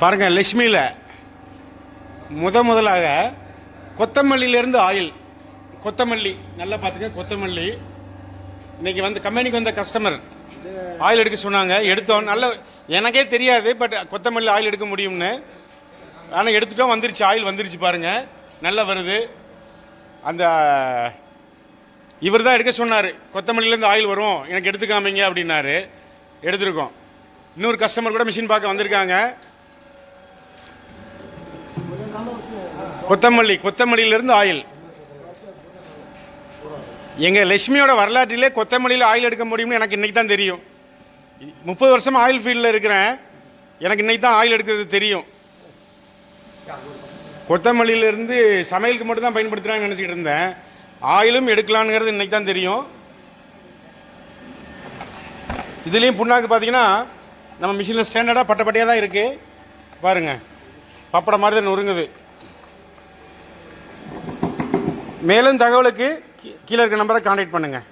பாருங்கள், லக்ஷ்மியில் முதலாக கொத்தமல்லியிலேருந்து ஆயில். கொத்தமல்லி நல்லா பார்த்துங்க. கொத்தமல்லி இன்றைக்கி வந்து கம்பெனிக்கு வந்த கஸ்டமர் ஆயில் எடுக்க சொன்னாங்க. எடுத்தோம். நல்ல எனக்கே தெரியாது, பட் கொத்தமல்லி ஆயில் எடுக்க முடியும்னு. ஆனால் எடுத்துட்டோம். வந்துருச்சு, ஆயில் வந்துருச்சு பாருங்கள், நல்லா வருது. அந்த இவர் தான் எடுக்க சொன்னார். கொத்தமல்லியிலேருந்து ஆயில் வரும், எனக்கு எடுத்துக்காமீங்க அப்படின்னாரு. எடுத்துருக்கோம். இன்னொரு கஸ்டமர் கூட மிஷின் பார்க்க வந்திருக்காங்க. கொத்தமல்லியிலேருந்து ஆயில். எங்கள் லட்சுமியோட வரலாற்றிலே கொத்தமல்லியில் ஆயில் எடுக்க முடியும்னு எனக்கு இன்றைக்கி தான் தெரியும். 30 வருஷமாக ஆயில் ஃபீல்டில் இருக்கிறேன். எனக்கு இன்றைக்கி தான் ஆயில் எடுக்கிறது தெரியும். கொத்தமல்லியிலேருந்து சமையலுக்கு மட்டும் தான் பயன்படுத்துகிறாங்கன்னு நினச்சிக்கிட்டு இருந்தேன். ஆயிலும் எடுக்கலான்ங்கிறது இன்றைக்கி தான் தெரியும். இதுலேயும் புண்ணாக்கு பார்த்தீங்கன்னா நம்ம மிஷினில் ஸ்டாண்டர்டாக பட்டையாக தான் இருக்குது. பாருங்கள், பப்படம் மாதிரி தான் நொறுங்குது. மேலும் தகவலுக்கு கீழே இருக்க நம்பரை கான்டாக்ட் பண்ணுங்கள்.